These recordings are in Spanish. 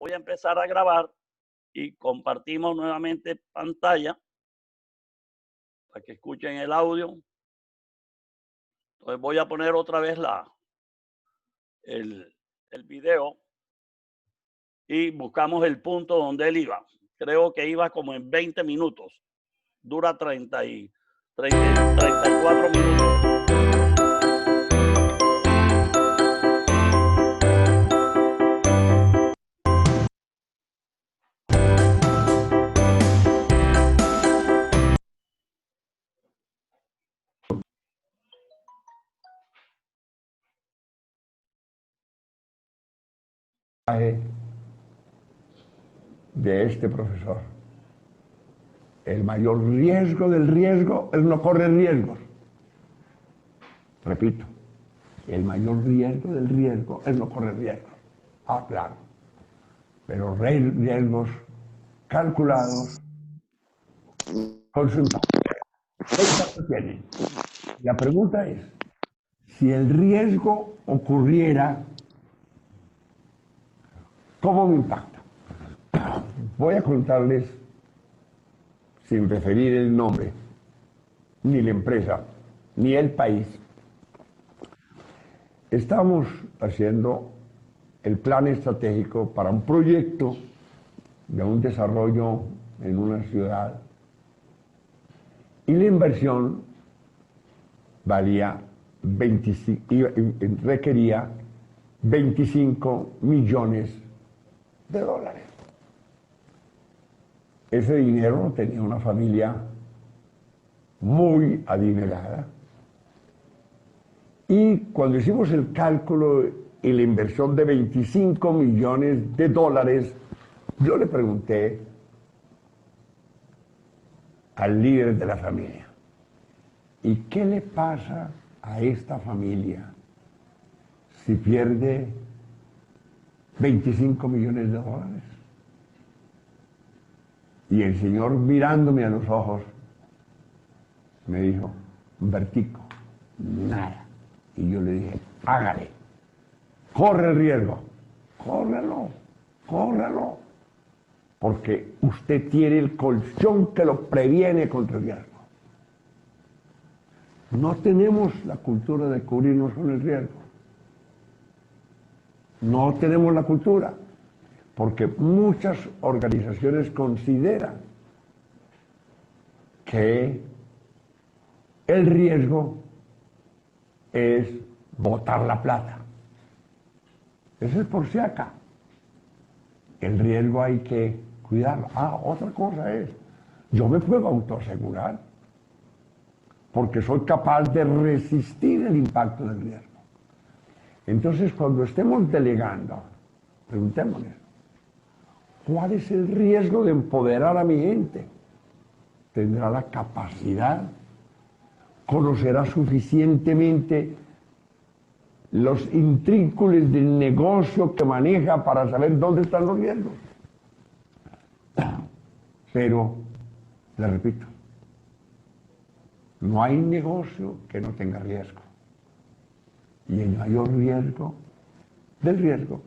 Voy a empezar a grabar y compartimos nuevamente pantalla para que escuchen el audio. Entonces voy a poner otra vez el video y buscamos el punto donde él iba. Creo que iba como en 20 minutos. Dura 34 minutos. De este profesor. El mayor riesgo del riesgo es no correr riesgos. Repito, el mayor riesgo del riesgo es no correr riesgos. Ah, claro. Pero riesgos calculados con su impacto. ¿Qué impacto tienen? La pregunta es, si el riesgo ocurriera, ¿cómo me impacta? Voy a contarles, sin referir el nombre, ni la empresa, ni el país. Estamos haciendo el plan estratégico para un proyecto de un desarrollo en una ciudad y la inversión requería 25 millones de dólares. Ese dinero lo tenía una familia muy adinerada. Y cuando hicimos el cálculo y la inversión de 25 millones de dólares, yo le pregunté al líder de la familia, ¿y qué le pasa a esta familia si pierde 25 millones de dólares? Y el señor, mirándome a los ojos, me dijo, Humbertico, nada. Y yo le dije, hágale, corre el riesgo, córrelo, córrelo, porque usted tiene el colchón que lo previene contra el riesgo. No tenemos la cultura de cubrirnos con el riesgo. No tenemos la cultura, porque muchas organizaciones consideran que el riesgo es botar la plata. Ese es por si acá. El riesgo hay que cuidarlo. Ah, otra cosa es, yo me puedo autoasegurar porque soy capaz de resistir el impacto del riesgo. Entonces, cuando estemos delegando, preguntémonos, ¿cuál es el riesgo de empoderar a mi gente? ¿Tendrá la capacidad? ¿Conocerá suficientemente los intrínculos del negocio que maneja para saber dónde están los riesgos? Pero, le repito, no hay negocio que no tenga riesgo. Y el mayor riesgo del riesgo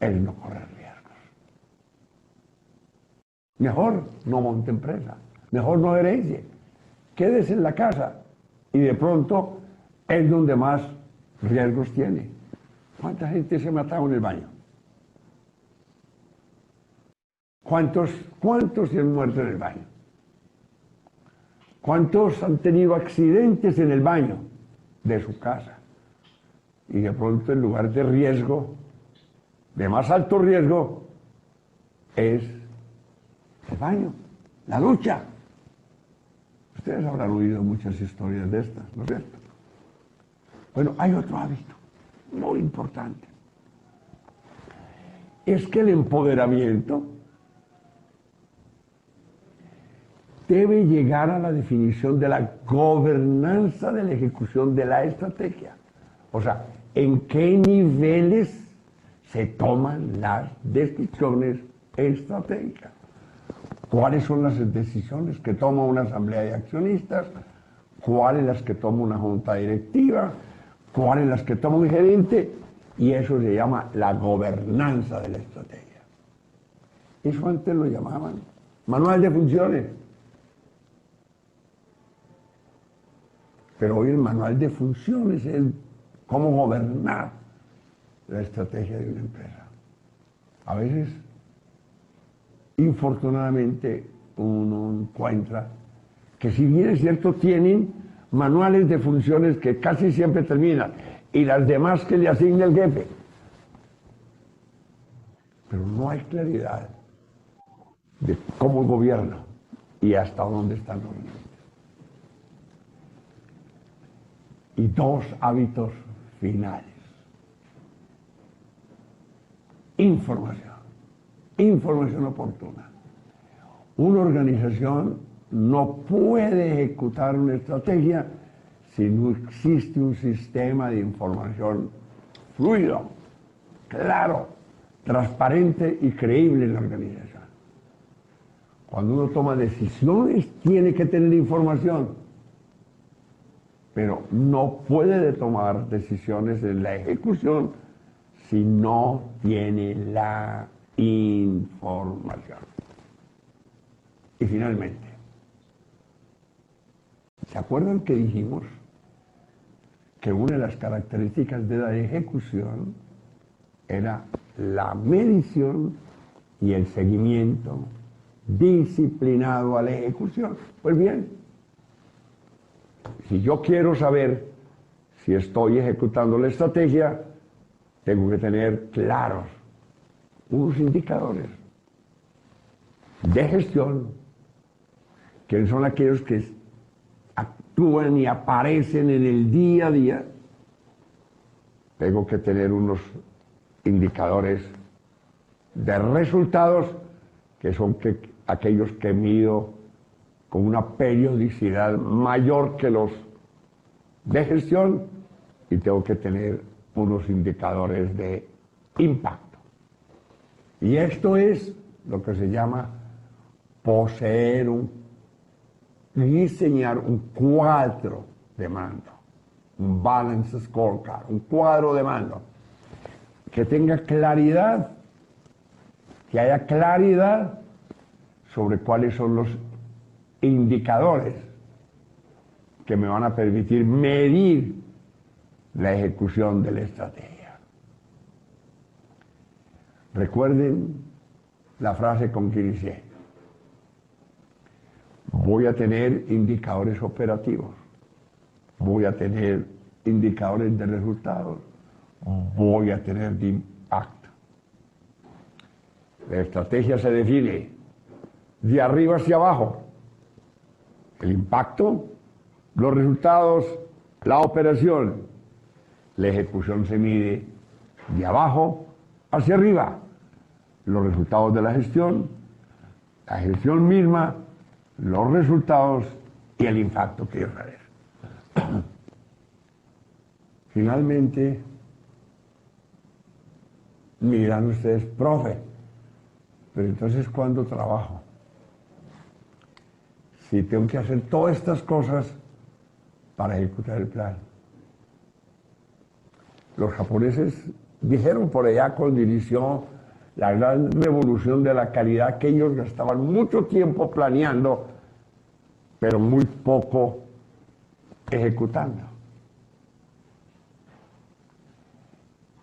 es no correr riesgos. Mejor no monte empresa, mejor no herencie. Quédese en la casa y de pronto es donde más riesgos tiene. ¿Cuánta gente se ha matado en el baño? ¿Cuántos se han muerto en el baño? ¿Cuántos han tenido accidentes en el baño de su casa? Y de pronto el lugar de riesgo, de más alto riesgo, es el baño, la ducha. Ustedes habrán oído muchas historias de estas, ¿no es cierto? Bueno, hay otro hábito muy importante. Es que el empoderamiento debe llegar a la definición de la gobernanza de la ejecución de la estrategia. O sea, ¿en qué niveles se toman las decisiones estratégicas? ¿Cuáles son las decisiones que toma una asamblea de accionistas? ¿Cuáles las que toma una junta directiva? ¿Cuáles las que toma un gerente? Y eso se llama la gobernanza de la estrategia. Eso antes lo llamaban manual de funciones. Pero hoy el manual de funciones es cómo gobernar la estrategia de una empresa. A veces, infortunadamente, uno encuentra que, si bien es cierto, tienen manuales de funciones que casi siempre terminan, y las demás que le asigna el jefe, pero no hay claridad de cómo gobierna y hasta dónde están los límites. Y dos hábitos finales. Información oportuna. Una organización no puede ejecutar una estrategia si no existe un sistema de información fluido, claro, transparente y creíble en la organización. Cuando uno toma decisiones, tiene que tener información, pero no puede tomar decisiones en la ejecución si no tiene la información. Y finalmente, ¿se acuerdan que dijimos que una de las características de la ejecución era la medición y el seguimiento disciplinado a la ejecución? Pues bien, si yo quiero saber si estoy ejecutando la estrategia, tengo que tener claros unos indicadores de gestión, que son aquellos que actúan y aparecen en el día a día. Tengo que tener unos indicadores de resultados, que son aquellos que mido con una periodicidad mayor que los de gestión, y tengo que tener unos indicadores de impacto. Y esto es lo que se llama poseer diseñar un cuadro de mando, un balance scorecard, un cuadro de mando que tenga claridad, que haya claridad sobre cuáles son los indicadores que me van a permitir medir la ejecución de la estrategia. Recuerden la frase con que inicié. Voy a tener indicadores operativos, voy a tener indicadores de resultados, voy a tener de impacto. La estrategia se define de arriba hacia abajo. El impacto, los resultados, la operación. La ejecución se mide de abajo hacia arriba. Los resultados de la gestión misma, los resultados y el impacto que ellos realizan. Finalmente, me dirán ustedes, profe, pero entonces ¿cuándo trabajo? Si tengo que hacer todas estas cosas para ejecutar el plan. Los japoneses dijeron por allá cuando inició la gran revolución de la calidad que ellos gastaban mucho tiempo planeando, pero muy poco ejecutando.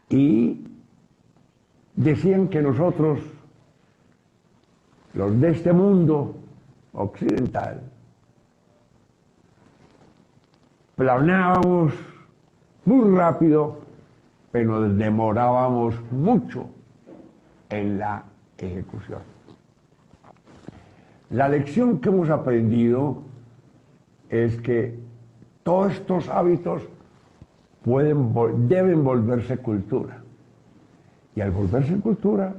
Y decían que nosotros, los de este mundo occidental, planeábamos muy rápido, pero demorábamos mucho en la ejecución. La lección que hemos aprendido es que todos estos hábitos deben volverse cultura. Y al volverse cultura,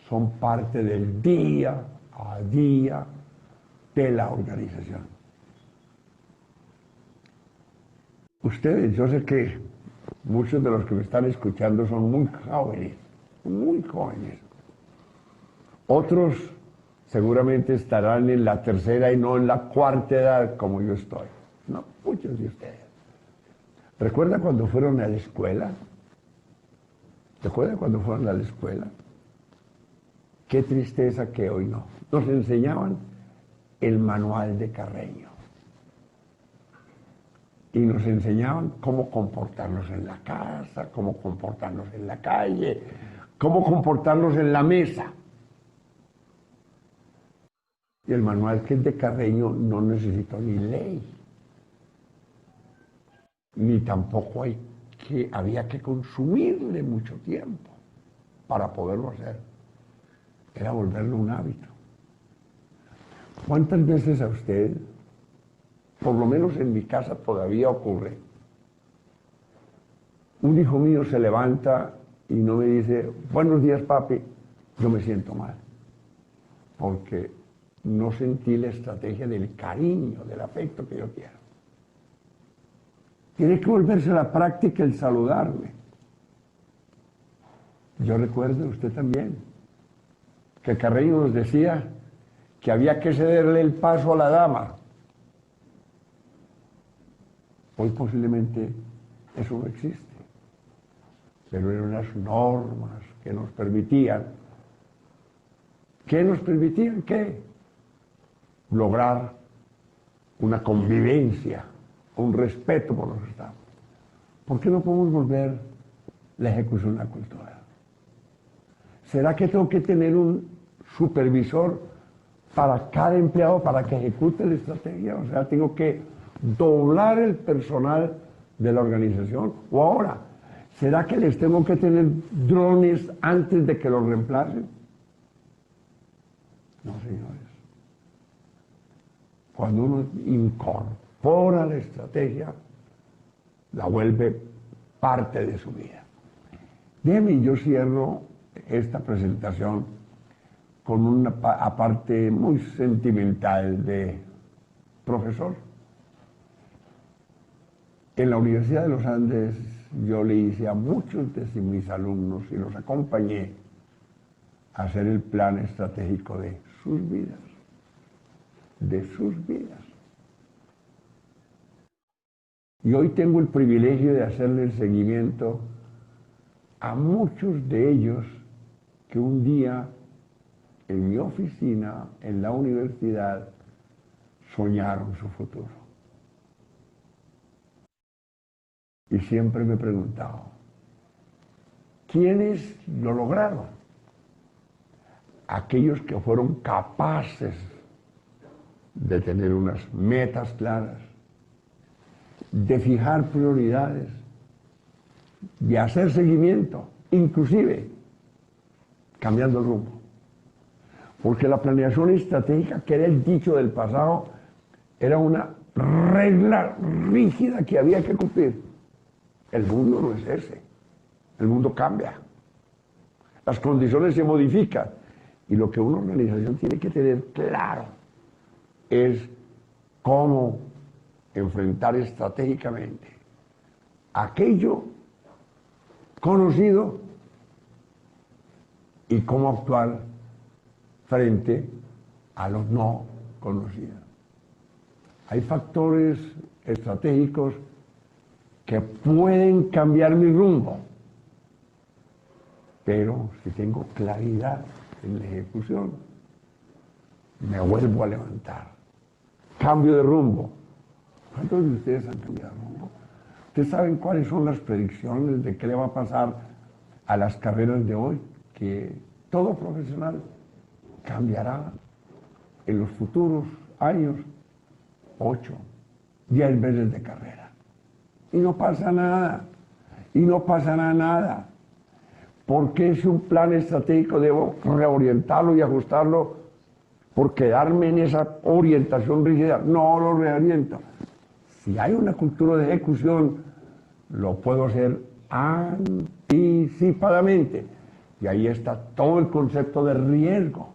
son parte del día a día de la organización. Ustedes, yo sé que muchos de los que me están escuchando son muy jóvenes, muy jóvenes. Otros seguramente estarán en la tercera y no en la cuarta edad como yo estoy. No, muchos de ustedes. ¿Recuerda cuando fueron a la escuela? ¿Te acuerdas cuando fueron a la escuela? Qué tristeza que hoy no. Nos enseñaban el manual de Carreño. Y nos enseñaban cómo comportarnos en la casa, cómo comportarnos en la calle, cómo comportarnos en la mesa. Y el manual que es de Carreño no necesitó ni ley, ni tampoco había que consumirle mucho tiempo para poderlo hacer. Era volverlo un hábito. ¿Cuántas veces a usted, por lo menos en mi casa todavía ocurre, un hijo mío se levanta y no me dice, buenos días papi, yo me siento mal? Porque no sentí la estrategia del cariño, del afecto que yo quiero. Tiene que volverse a la práctica el saludarme. Yo recuerdo, usted también, que Carreño nos decía que había que cederle el paso a la dama. Hoy posiblemente eso no existe, pero eran unas normas que nos permitían. ¿Qué nos permitían? ¿Qué? Lograr una convivencia, un respeto por los estados. ¿Por qué no podemos volver la ejecución a la cultura? ¿Será que tengo que tener un supervisor para cada empleado para que ejecute la estrategia? O sea, tengo que doblar el personal de la organización. O ahora, ¿será que les tengo que tener drones antes de que los reemplacen? No, señores. Cuando uno incorpora la estrategia, la vuelve parte de su vida. Déjeme, yo cierro esta presentación con una aparte muy sentimental de profesor. En la Universidad de los Andes yo le hice a muchos de mis alumnos y los acompañé a hacer el plan estratégico de sus vidas. De sus vidas. Y hoy tengo el privilegio de hacerle el seguimiento a muchos de ellos que un día en mi oficina, en la universidad, soñaron su futuro. Y siempre me he preguntado, ¿quiénes lo lograron? Aquellos que fueron capaces de tener unas metas claras, de fijar prioridades, de hacer seguimiento, inclusive cambiando el rumbo. Porque la planeación estratégica, que era el dicho del pasado, era una regla rígida que había que cumplir. El mundo no es ese. El mundo cambia. Las condiciones se modifican. Y lo que una organización tiene que tener claro es cómo enfrentar estratégicamente aquello conocido y cómo actuar frente a los no conocidos. Hay factores estratégicos que pueden cambiar mi rumbo, pero si tengo claridad en la ejecución, me vuelvo a levantar. Cambio de rumbo. ¿Cuántos de ustedes han cambiado de rumbo? ¿Ustedes saben cuáles son las predicciones de qué le va a pasar a las carreras de hoy? Que todo profesional cambiará en los futuros años 8, 10 veces de carrera. Y no pasa nada. Y no pasará nada. Porque si un plan estratégico debo reorientarlo y ajustarlo por quedarme en esa orientación rígida? No lo reoriento. Si hay una cultura de ejecución, lo puedo hacer anticipadamente. Y ahí está todo el concepto de riesgo.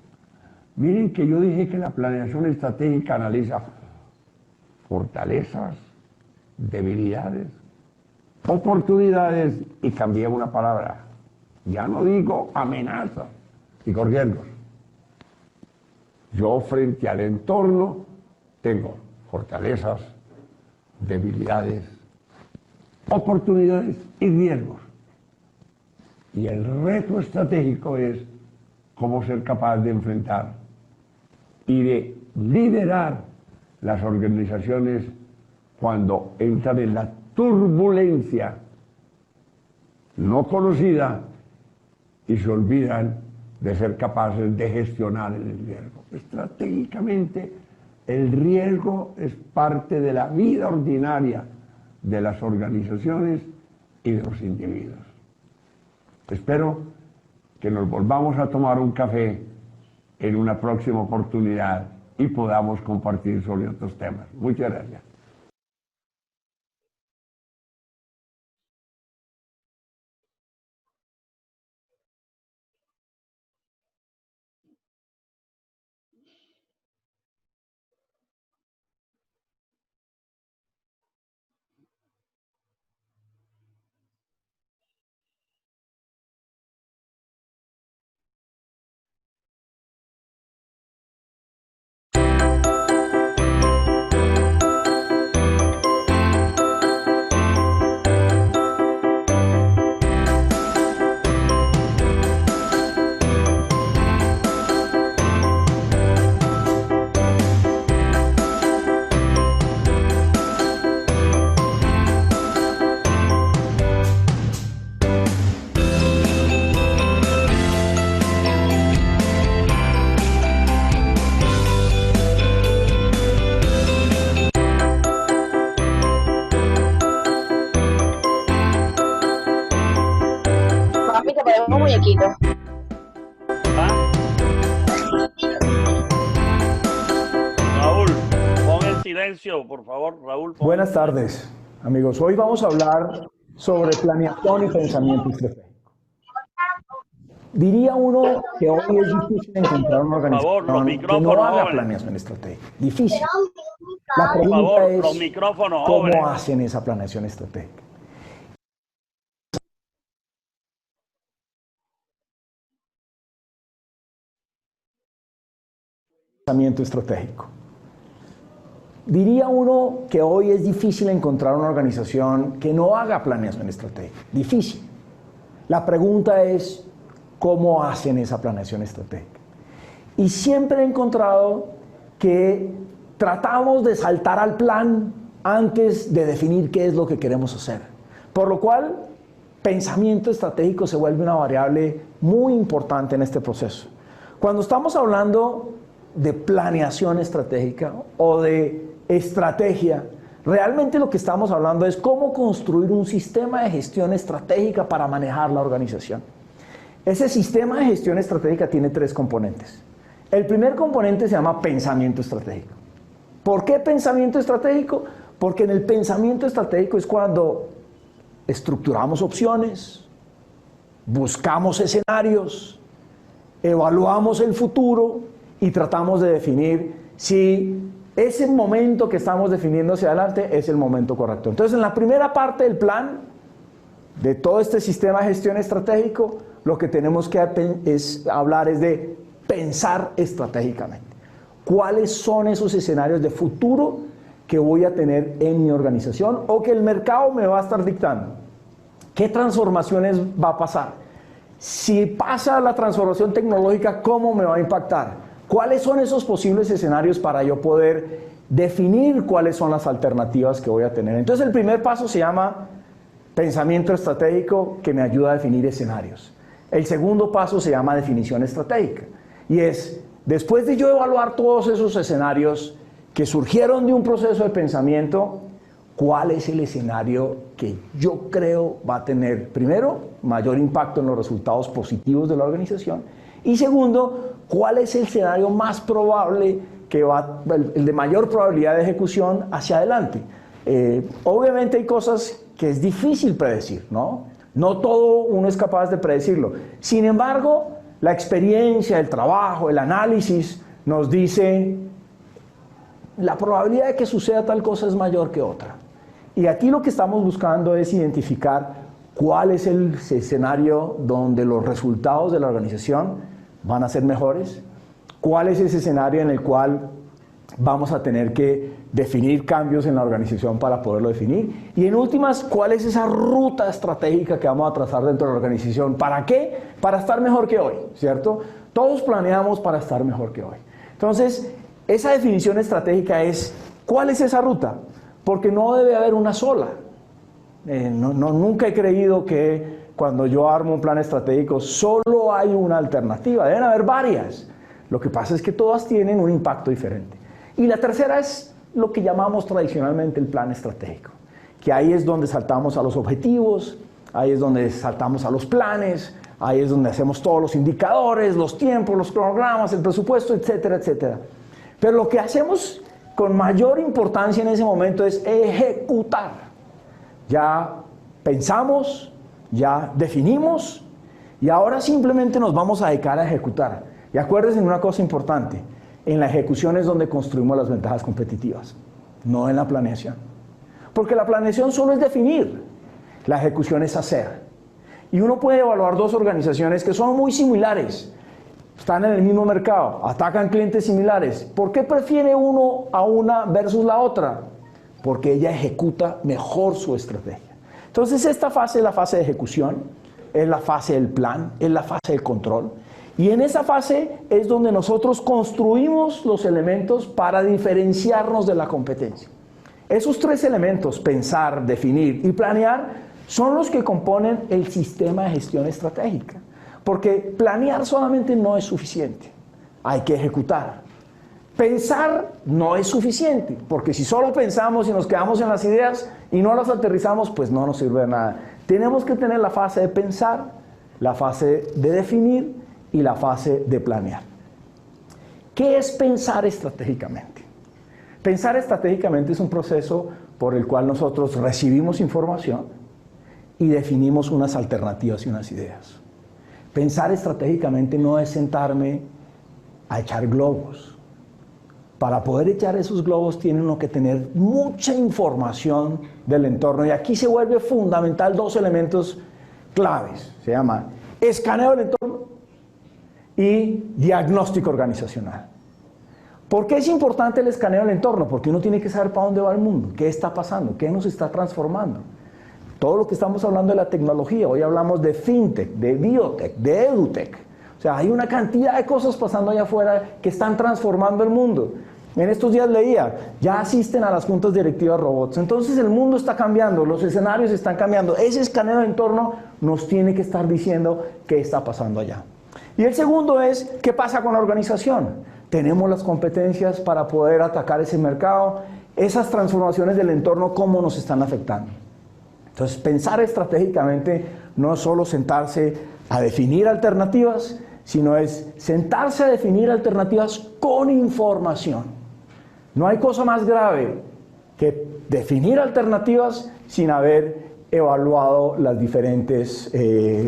Miren que yo dije que la planeación estratégica analiza fortalezas, debilidades, oportunidades, y cambié una palabra. Ya no digo amenazas, digo riesgos. Yo frente al entorno tengo fortalezas, debilidades, oportunidades y riesgos. Y el reto estratégico es cómo ser capaz de enfrentar y de liderar las organizaciones cuando entran en la turbulencia no conocida y se olvidan de ser capaces de gestionar el riesgo. Estratégicamente, el riesgo es parte de la vida ordinaria de las organizaciones y de los individuos. Espero que nos volvamos a tomar un café en una próxima oportunidad y podamos compartir sobre otros temas. Muchas gracias. Papi, te ponemos un muñequito. ¿Ah? Raúl, pon el silencio, por favor, Raúl. Buenas tardes, amigos. Hoy vamos a hablar sobre planeación y pensamiento estratégico. Diría uno que hoy es difícil encontrar una organización que no haga planeación estratégica. Difícil. La pregunta es, ¿cómo hacen esa planeación estratégica? Pensamiento estratégico. Diría uno que hoy es difícil encontrar una organización que no haga planeación estratégica. Difícil. La pregunta es, ¿cómo hacen esa planeación estratégica? Y siempre he encontrado que tratamos de saltar al plan antes de definir qué es lo que queremos hacer. Por lo cual, pensamiento estratégico se vuelve una variable muy importante en este proceso. Cuando estamos hablando de planeación estratégica o de estrategia, realmente lo que estamos hablando es cómo construir un sistema de gestión estratégica para manejar la organización. Ese sistema de gestión estratégica tiene tres componentes. El primer componente se llama pensamiento estratégico. ¿Por qué pensamiento estratégico? Porque en el pensamiento estratégico es cuando estructuramos opciones, buscamos escenarios, evaluamos el futuro y tratamos de definir si ese momento que estamos definiendo hacia adelante es el momento correcto. Entonces, en la primera parte del plan de todo este sistema de gestión estratégico, lo que tenemos que hablar es de pensar estratégicamente. ¿Cuáles son esos escenarios de futuro que voy a tener en mi organización o que el mercado me va a estar dictando? ¿Qué transformaciones va a pasar? Si pasa la transformación tecnológica, ¿cómo me va a impactar? ¿Cuáles son esos posibles escenarios para yo poder definir cuáles son las alternativas que voy a tener? Entonces, el primer paso se llama pensamiento estratégico, que me ayuda a definir escenarios. El segundo paso se llama definición estratégica, y es, después de yo evaluar todos esos escenarios que surgieron de un proceso de pensamiento, ¿cuál es el escenario que yo creo va a tener, primero, mayor impacto en los resultados positivos de la organización? Y segundo, ¿cuál es el escenario más probable, el de mayor probabilidad de ejecución hacia adelante? Obviamente hay cosas que es difícil predecir, ¿no? No todo uno es capaz de predecirlo. Sin embargo, la experiencia, el trabajo, el análisis nos dice la probabilidad de que suceda tal cosa es mayor que otra. Y aquí lo que estamos buscando es identificar cuál es el escenario donde los resultados de la organización van a ser mejores, cuál es ese escenario en el cual vamos a tener que definir cambios en la organización para poderlo definir. Y en últimas, ¿cuál es esa ruta estratégica que vamos a trazar dentro de la organización? ¿Para qué? Para estar mejor que hoy, ¿cierto? Todos planeamos para estar mejor que hoy. Entonces, esa definición estratégica es, ¿cuál es esa ruta? Porque no debe haber una sola. Nunca he creído que cuando yo armo un plan estratégico solo hay una alternativa, deben haber varias. Lo que pasa es que todas tienen un impacto diferente. Y la tercera es lo que llamamos tradicionalmente el plan estratégico, que ahí es donde saltamos a los objetivos, ahí es donde saltamos a los planes, ahí es donde hacemos todos los indicadores, los tiempos, los cronogramas, el presupuesto, etcétera, etcétera. Pero lo que hacemos con mayor importancia en ese momento es ejecutar. Ya pensamos, ya definimos y ahora simplemente nos vamos a dedicar a ejecutar. Y acuérdense de una cosa importante, en la ejecución es donde construimos las ventajas competitivas, no en la planeación. Porque la planeación solo es definir, la ejecución es hacer. Y uno puede evaluar dos organizaciones que son muy similares, están en el mismo mercado, atacan clientes similares. ¿Por qué prefiere uno a una versus la otra? Porque ella ejecuta mejor su estrategia. Entonces esta fase es la fase de ejecución, es la fase del plan, es la fase del control. Y en esa fase es donde nosotros construimos los elementos para diferenciarnos de la competencia. Esos tres elementos, pensar, definir y planear, son los que componen el sistema de gestión estratégica. Porque planear solamente no es suficiente, hay que ejecutar. Pensar no es suficiente, porque si solo pensamos y nos quedamos en las ideas y no las aterrizamos, pues no nos sirve de nada. Tenemos que tener la fase de pensar, la fase de definir y la fase de planear. ¿Qué es pensar estratégicamente? Pensar estratégicamente es un proceso por el cual nosotros recibimos información y definimos unas alternativas y unas ideas. Pensar estratégicamente no es sentarme a echar globos. Para poder echar esos globos tiene uno que tener mucha información del entorno y aquí se vuelve fundamental dos elementos claves. Se llama escaneo del entorno y diagnóstico organizacional. ¿Por qué es importante el escaneo del entorno? Porque uno tiene que saber para dónde va el mundo, qué está pasando, qué nos está transformando. Todo lo que estamos hablando de la tecnología, hoy hablamos de fintech, de biotech, de edutech. O sea, hay una cantidad de cosas pasando allá afuera que están transformando el mundo. En estos días leía, ya asisten a las juntas directivas robots. Entonces el mundo está cambiando, los escenarios están cambiando. Ese escaneo de entorno nos tiene que estar diciendo qué está pasando allá. Y el segundo es, ¿qué pasa con la organización? Tenemos las competencias para poder atacar ese mercado. Esas transformaciones del entorno, ¿cómo nos están afectando? Entonces, pensar estratégicamente no es solo sentarse a definir alternativas, sino es sentarse a definir alternativas con información. No hay cosa más grave que definir alternativas sin haber evaluado los diferentes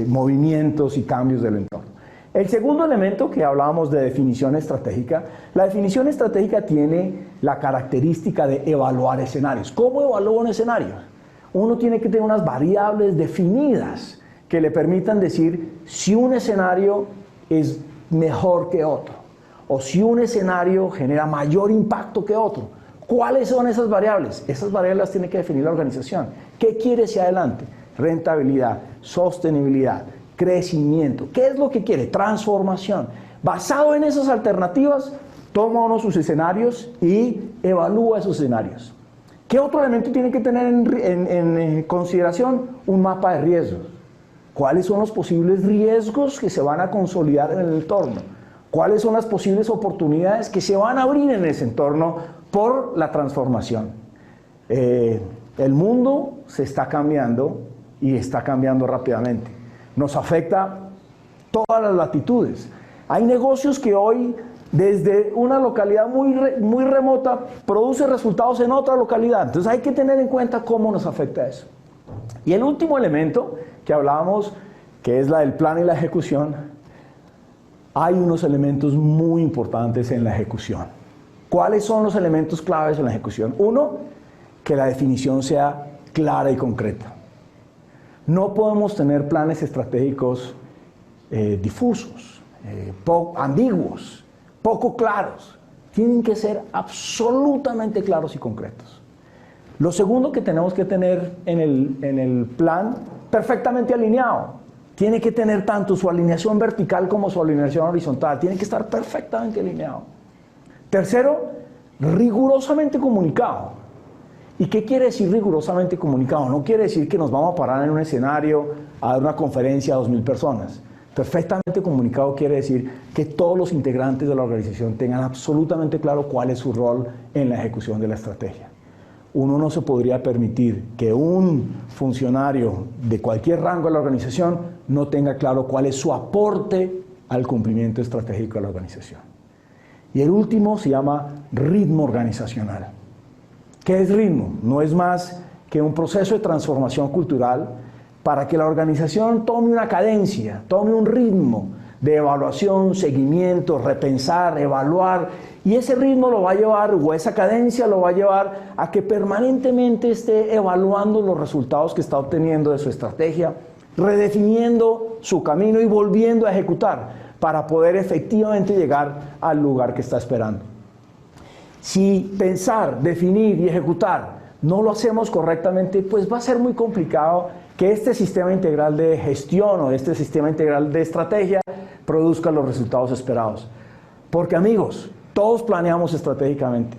movimientos y cambios del entorno. El segundo elemento que hablábamos de definición estratégica, la definición estratégica tiene la característica de evaluar escenarios. ¿Cómo evalúo un escenario? Uno tiene que tener unas variables definidas que le permitan decir si un escenario es mejor que otro o si un escenario genera mayor impacto que otro. ¿Cuáles son esas variables? Esas variables las tiene que definir la organización. ¿Qué quiere hacia adelante? Rentabilidad, sostenibilidad, crecimiento. ¿Qué es lo que quiere? Transformación. Basado en esas alternativas, toma uno sus escenarios y evalúa esos escenarios. ¿Qué otro elemento tiene que tener en consideración? Un mapa de riesgos. ¿Cuáles son los posibles riesgos que se van a consolidar en el entorno? ¿Cuáles son las posibles oportunidades que se van a abrir en ese entorno por la transformación? El mundo se está cambiando y está cambiando rápidamente. Nos afecta todas las latitudes. Hay negocios que hoy, desde una localidad muy remota, produce resultados en otra localidad. Entonces hay que tener en cuenta cómo nos afecta eso. Y el último elemento que hablábamos, que es la del plan y la ejecución, hay unos elementos muy importantes en la ejecución. ¿Cuáles son los elementos claves en la ejecución? Uno, que la definición sea clara y concreta. No podemos tener planes estratégicos difusos, ambiguos, poco claros. tienen que ser absolutamente claros y concretos. Lo segundo que tenemos que tener en el plan, perfectamente alineado. Tiene que tener tanto su alineación vertical como su alineación horizontal. Tiene que estar perfectamente alineado. Tercero, rigurosamente comunicado. ¿Y qué quiere decir rigurosamente comunicado? No quiere decir que nos vamos a parar en un escenario a dar una conferencia a 2.000 personas. Perfectamente comunicado quiere decir que todos los integrantes de la organización tengan absolutamente claro cuál es su rol en la ejecución de la estrategia. Uno no se podría permitir que un funcionario de cualquier rango de la organización no tenga claro cuál es su aporte al cumplimiento estratégico de la organización. Y el último se llama ritmo organizacional. ¿Qué es ritmo? No es más que un proceso de transformación cultural para que la organización tome una cadencia, tome un ritmo de evaluación, seguimiento, repensar, evaluar, y ese ritmo lo va a llevar, o esa cadencia lo va a llevar a que permanentemente esté evaluando los resultados que está obteniendo de su estrategia, redefiniendo su camino y volviendo a ejecutar para poder efectivamente llegar al lugar que está esperando. Si pensar, definir y ejecutar no lo hacemos correctamente, pues va a ser muy complicado que este sistema integral de gestión o este sistema integral de estrategia produzca los resultados esperados. Porque amigos, todos planeamos estratégicamente,